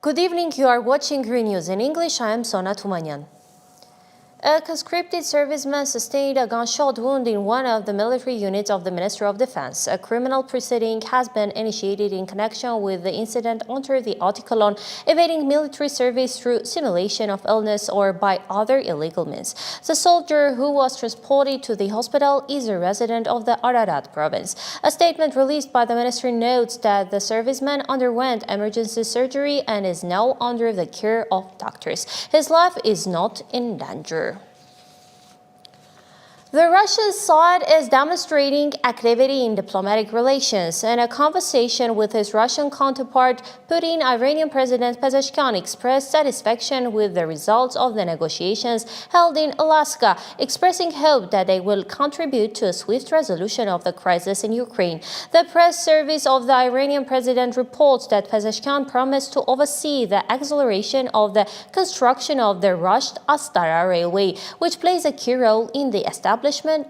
Good evening, you are watching ReNEWS in English. I am Sona Tumanyan. A conscripted serviceman sustained a gunshot wound in one of the military units of the Ministry of Defense. A criminal proceeding has been initiated in connection with the incident under the article on evading military service through simulation of illness or by other illegal means. The soldier, who was transported to the hospital, is a resident of the Ararat province. A statement released by the ministry notes that the serviceman underwent emergency surgery and is now under the care of doctors. His life is not in danger. The Russian side is demonstrating activity in diplomatic relations. In a conversation with his Russian counterpart, Putin, Iranian President Pezeshkian expressed satisfaction with the results of the negotiations held in Alaska, expressing hope that they will contribute to a swift resolution of the crisis in Ukraine. The press service of the Iranian president reports that Pezeshkian promised to oversee the acceleration of the construction of the Rasht-Astara Railway, which plays a key role in the establishment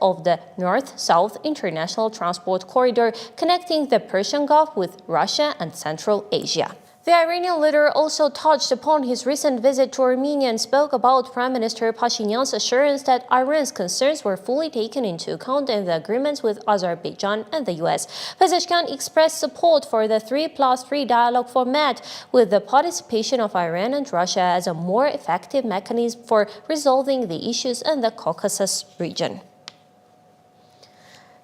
of the North-South International Transport Corridor connecting the Persian Gulf with Russia and Central Asia. The Iranian leader also touched upon his recent visit to Armenia and spoke about Prime Minister Pashinyan's assurance that Iran's concerns were fully taken into account in the agreements with Azerbaijan and the U.S. Pezeshkian expressed support for the 3+3 dialogue format, with the participation of Iran and Russia as a more effective mechanism for resolving the issues in the Caucasus region.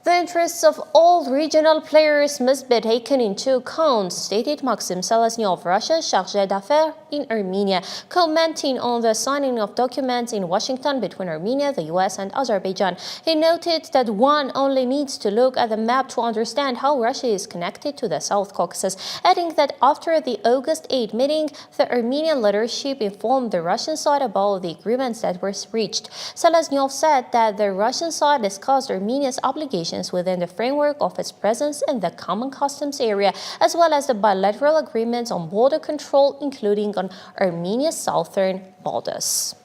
The interests of all regional players must be taken into account, stated Maxim Selesnyov, Russia's chargé d'affaires in Armenia, commenting on the signing of documents in Washington between Armenia, the U.S. and Azerbaijan. He noted that one only needs to look at the map to understand how Russia is connected to the South Caucasus, adding that after the August 8 meeting, the Armenian leadership informed the Russian side about the agreements that were reached. Selesnyov said that the Russian side discussed Armenia's obligations within the framework of its presence in the common customs area, as well as the bilateral agreements on border control, including on Armenia's southern borders.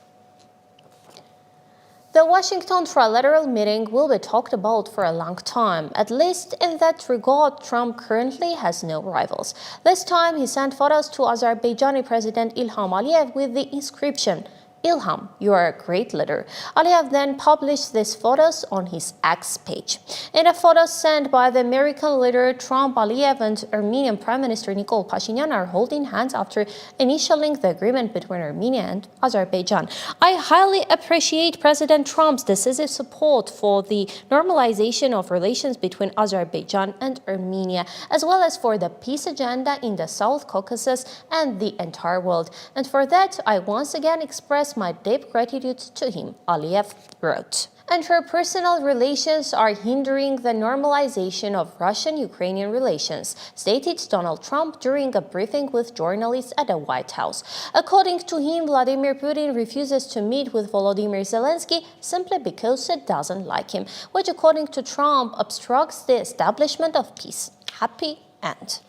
The Washington trilateral meeting will be talked about for a long time. At least in that regard, Trump currently has no rivals. This time, he sent photos to Azerbaijani President Ilham Aliyev with the inscription, "Ilham, you are a great leader." Aliyev then published these photos on his X page. In a photo sent by the American leader, Trump, Aliyev, and Armenian Prime Minister Nikol Pashinyan are holding hands after initialing the agreement between Armenia and Azerbaijan. "I highly appreciate President Trump's decisive support for the normalization of relations between Azerbaijan and Armenia, as well as for the peace agenda in the South Caucasus and the entire world. And for that, I once again express my deep gratitude to him," Aliyev wrote. Interpersonal relations are hindering the normalization of Russian-Ukrainian relations, stated Donald Trump during a briefing with journalists at the White House. According to him, Vladimir Putin refuses to meet with Volodymyr Zelensky simply because he doesn't like him, which, according to Trump, obstructs the establishment of peace. Happy end.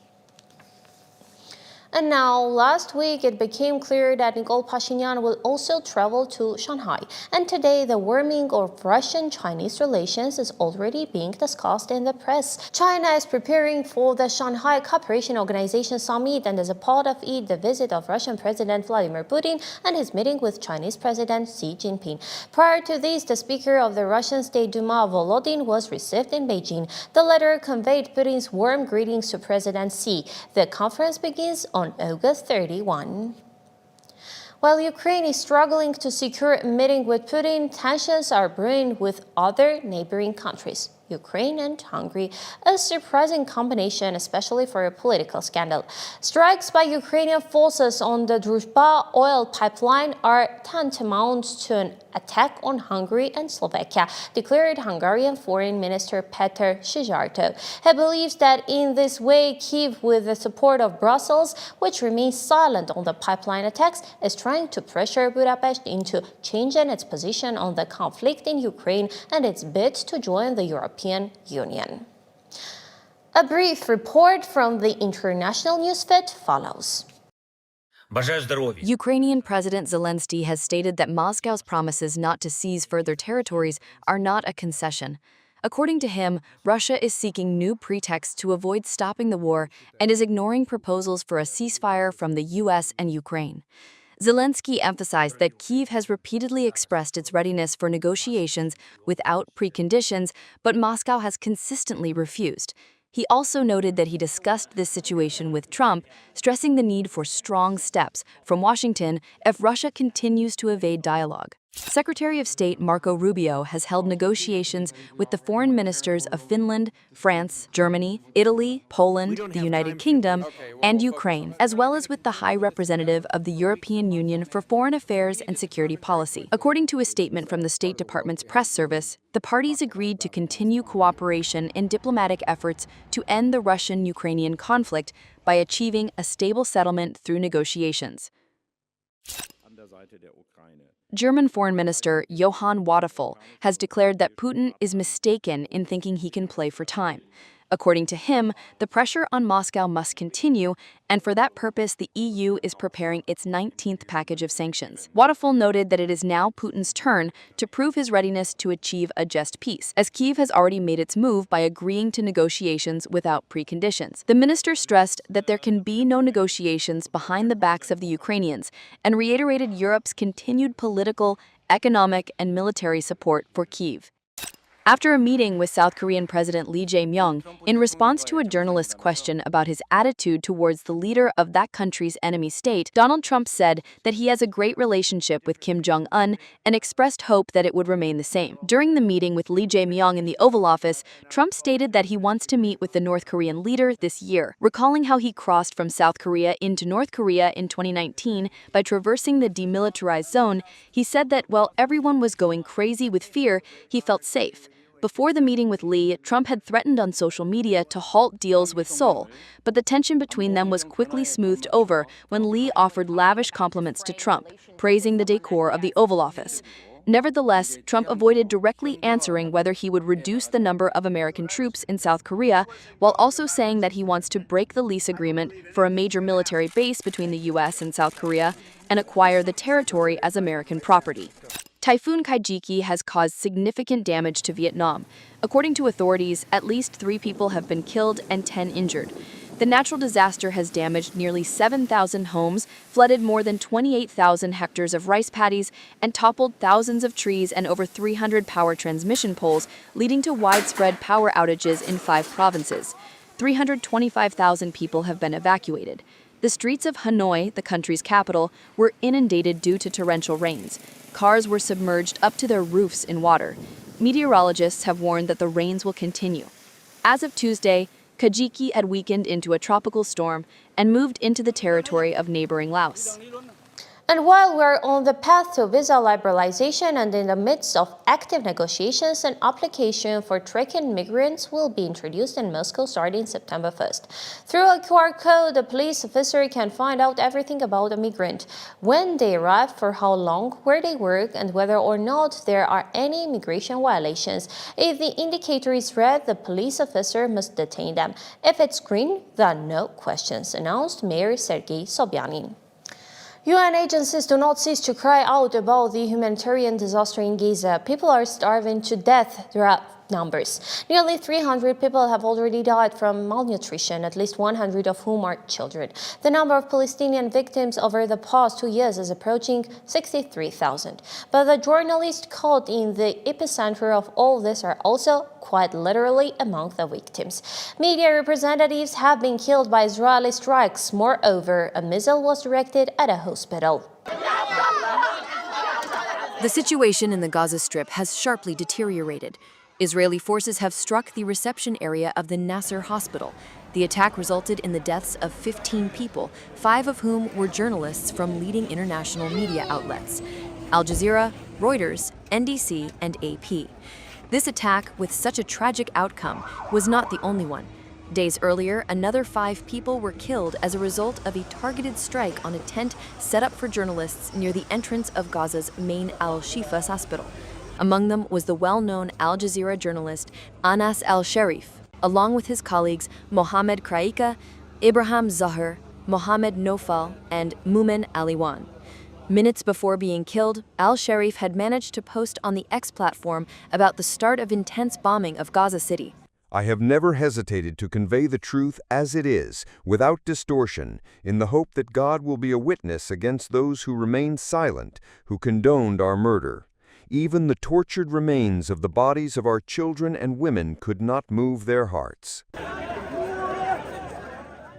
And now, last week, it became clear that Nikol Pashinyan will also travel to Shanghai. And today, the warming of Russian-Chinese relations is already being discussed in the press. China is preparing for the Shanghai Cooperation Organization Summit, and as a part of it, the visit of Russian President Vladimir Putin and his meeting with Chinese President Xi Jinping. Prior to this, the Speaker of the Russian State Duma, Volodin, was received in Beijing. The letter conveyed Putin's warm greetings to President Xi. The conference begins on August 31. While Ukraine is struggling to secure a meeting with Putin, tensions are brewing with other neighboring countries, Ukraine and Hungary, a surprising combination, especially for a political scandal. Strikes by Ukrainian forces on the Druzhba oil pipeline are tantamount to an attack on Hungary and Slovakia, declared Hungarian Foreign Minister Peter Szijjártó. He believes that in this way, Kyiv, with the support of Brussels, which remains silent on the pipeline attacks, is trying to pressure Budapest into changing its position on the conflict in Ukraine and its bid to join the European Union. A brief report from the International Newsfeed follows. Ukrainian President Zelensky has stated that Moscow's promises not to seize further territories are not a concession. According to him, Russia is seeking new pretexts to avoid stopping the war and is ignoring proposals for a ceasefire from the US and Ukraine. Zelensky emphasized that Kyiv has repeatedly expressed its readiness for negotiations without preconditions, but Moscow has consistently refused. He also noted that he discussed this situation with Trump, stressing the need for strong steps from Washington if Russia continues to evade dialogue. Secretary of State Marco Rubio has held negotiations with the foreign ministers of Finland, France, Germany, Italy, Poland, the United Kingdom, and Ukraine, as well as with the High Representative of the European Union for Foreign Affairs and Security Policy. According to a statement from the State Department's press service, the parties agreed to continue cooperation in diplomatic efforts to end the Russian-Ukrainian conflict by achieving a stable settlement through negotiations. German Foreign Minister Johann Wadephul has declared that Putin is mistaken in thinking he can play for time. According to him, the pressure on Moscow must continue, and for that purpose, the EU is preparing its 19th package of sanctions. Wadephul noted that it is now Putin's turn to prove his readiness to achieve a just peace, as Kyiv has already made its move by agreeing to negotiations without preconditions. The minister stressed that there can be no negotiations behind the backs of the Ukrainians, and reiterated Europe's continued political, economic, and military support for Kyiv. After a meeting with South Korean President Lee Jae-myung, in response to a journalist's question about his attitude towards the leader of that country's enemy state, Donald Trump said that he has a great relationship with Kim Jong-un and expressed hope that it would remain the same. During the meeting with Lee Jae-myung in the Oval Office, Trump stated that he wants to meet with the North Korean leader this year. Recalling how he crossed from South Korea into North Korea in 2019 by traversing the demilitarized zone, he said that while everyone was going crazy with fear, he felt safe. Before the meeting with Lee, Trump had threatened on social media to halt deals with Seoul, but the tension between them was quickly smoothed over when Lee offered lavish compliments to Trump, praising the decor of the Oval Office. Nevertheless, Trump avoided directly answering whether he would reduce the number of American troops in South Korea, while also saying that he wants to break the lease agreement for a major military base between the U.S. and South Korea and acquire the territory as American property. Typhoon Kaijiki has caused significant damage to Vietnam. According to authorities, at least 3 people have been killed and 10 injured. The natural disaster has damaged nearly 7,000 homes, flooded more than 28,000 hectares of rice paddies, and toppled thousands of trees and over 300 power transmission poles, leading to widespread power outages in 5 provinces. 325,000 people have been evacuated. The streets of Hanoi, the country's capital, were inundated due to torrential rains. Cars were submerged up to their roofs in water. Meteorologists have warned that the rains will continue. As of Tuesday, Kajiki had weakened into a tropical storm and moved into the territory of neighboring Laos. And while we're on the path to visa liberalization and in the midst of active negotiations, an application for tracking migrants will be introduced in Moscow starting September 1st. Through a QR code, the police officer can find out everything about a migrant: when they arrived, for how long, where they work, and whether or not there are any immigration violations. If the indicator is red, the police officer must detain them. If it's green, then no questions, announced Mayor Sergei Sobyanin. UN agencies do not cease to cry out about the humanitarian disaster in Gaza. People are starving to death throughout numbers. Nearly 300 people have already died from malnutrition, at least 100 of whom are children. The number of Palestinian victims over the past 2 years is approaching 63,000. But the journalists caught in the epicenter of all this are also quite literally among the victims. Media representatives have been killed by Israeli strikes. Moreover, a missile was directed at a hospital. The situation in the Gaza Strip has sharply deteriorated. Israeli forces have struck the reception area of the Nasser hospital. The attack resulted in the deaths of 15 people, 5 of whom were journalists from leading international media outlets: Al Jazeera, Reuters, NDC, and AP. This attack, with such a tragic outcome, was not the only one. Days earlier, another 5 people were killed as a result of a targeted strike on a tent set up for journalists near the entrance of Gaza's main Al-Shifa hospital. Among them was the well-known Al Jazeera journalist Anas al-Sharif, along with his colleagues Mohammed Kraika, Ibrahim Zahar, Mohammed Nofal, and Mumin Aliwan. Minutes before being killed, al-Sharif had managed to post on the X platform about the start of intense bombing of Gaza City. I have never hesitated to convey the truth as it is, without distortion, in the hope that God will be a witness against those who remained silent, who condoned our murder. Even the tortured remains of the bodies of our children and women could not move their hearts.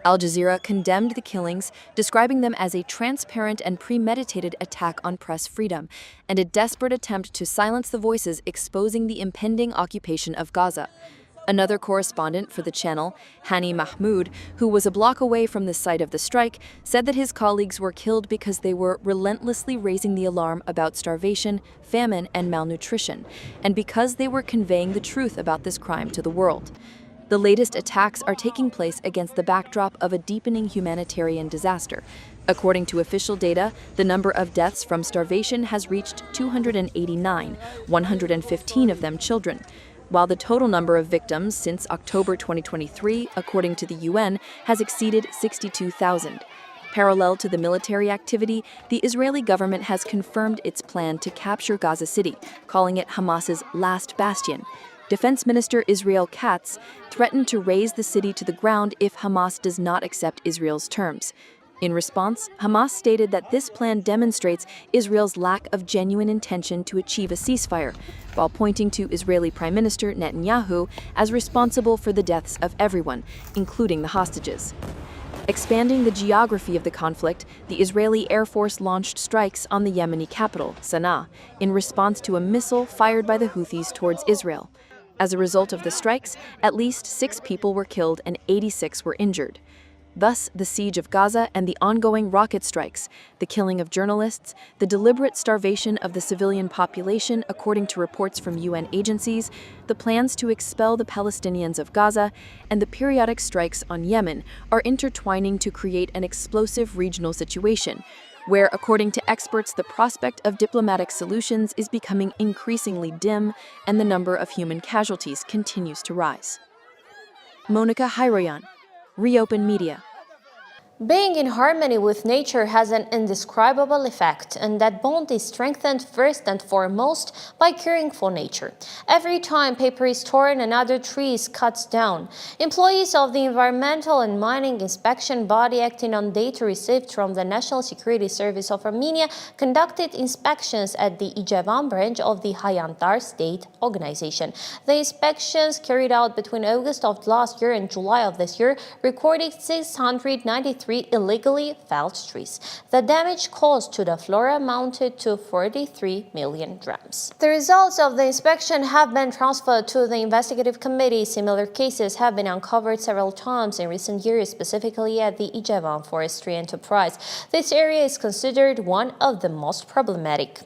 Al Jazeera condemned the killings, describing them as a transparent and premeditated attack on press freedom and a desperate attempt to silence the voices exposing the impending occupation of Gaza. Another correspondent for the channel, Hani Mahmoud, who was a block away from the site of the strike, said that his colleagues were killed because they were relentlessly raising the alarm about starvation, famine, and malnutrition, and because they were conveying the truth about this crime to the world. The latest attacks are taking place against the backdrop of a deepening humanitarian disaster. According to official data, the number of deaths from starvation has reached 289, 115 of them children, while the total number of victims since October 2023, according to the UN, has exceeded 62,000. Parallel to the military activity, the Israeli government has confirmed its plan to capture Gaza City, calling it Hamas's last bastion. Defense Minister Israel Katz threatened to raze the city to the ground if Hamas does not accept Israel's terms. In response, Hamas stated that this plan demonstrates Israel's lack of genuine intention to achieve a ceasefire, while pointing to Israeli Prime Minister Netanyahu as responsible for the deaths of everyone, including the hostages. Expanding the geography of the conflict, the Israeli Air Force launched strikes on the Yemeni capital, Sana'a, in response to a missile fired by the Houthis towards Israel. As a result of the strikes, at least 6 people were killed and 86 were injured. Thus, the siege of Gaza and the ongoing rocket strikes, the killing of journalists, the deliberate starvation of the civilian population according to reports from UN agencies, the plans to expel the Palestinians of Gaza, and the periodic strikes on Yemen are intertwining to create an explosive regional situation, where, according to experts, the prospect of diplomatic solutions is becoming increasingly dim and the number of human casualties continues to rise. Monica Hyroyan, ReOpen Media. Being in harmony with nature has an indescribable effect, and that bond is strengthened first and foremost by caring for nature. Every time paper is torn and other trees cut down, employees of the Environmental and Mining Inspection Body, acting on data received from the National Security Service of Armenia, conducted inspections at the Evocabank branch of the Hayantar State Organization. The inspections, carried out between August of last year and July of this year, recorded 693 illegally felled trees. The damage caused to the flora amounted to 43 million drams. The results of the inspection have been transferred to the investigative committee. Similar cases have been uncovered several times in recent years, specifically at the Evocabank forestry enterprise. This area is considered one of the most problematic.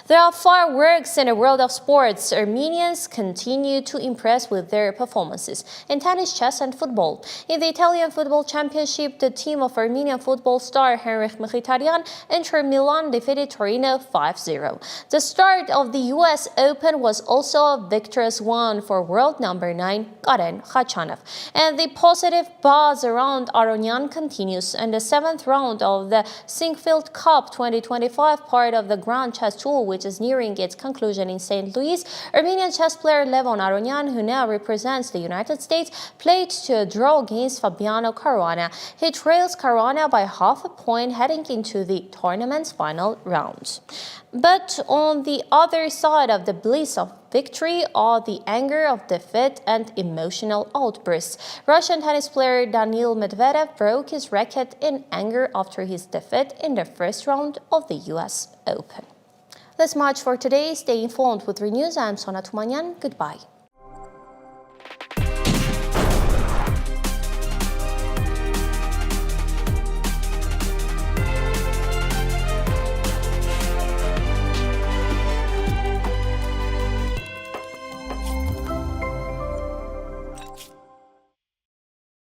There are fireworks in the world of sports. Armenians continue to impress with their performances in tennis, chess, and football. In the Italian Football Championship, the team of Armenian football star Henrik Mkhitaryan Inter Milan defeated Torino 5-0. The start of the US Open was also a victorious one for world number 9 Karen Khachanov. And the positive buzz around Aronian continues. In the 7th round of the Sinquefield Cup 2025, part of the Grand Chess Tour, which is nearing its conclusion in St. Louis, Armenian chess player Levon Aronian, who now represents the United States, played to a draw against Fabiano Caruana. He trails Caruana by half a point heading into the tournament's final round. But on the other side of the bliss of victory are the anger of defeat and emotional outbursts. Russian tennis player Daniil Medvedev broke his racket in anger after his defeat in the first round of the US Open. That's much for today. Stay informed with ReNews. I'm Sona Tumanyan. Goodbye.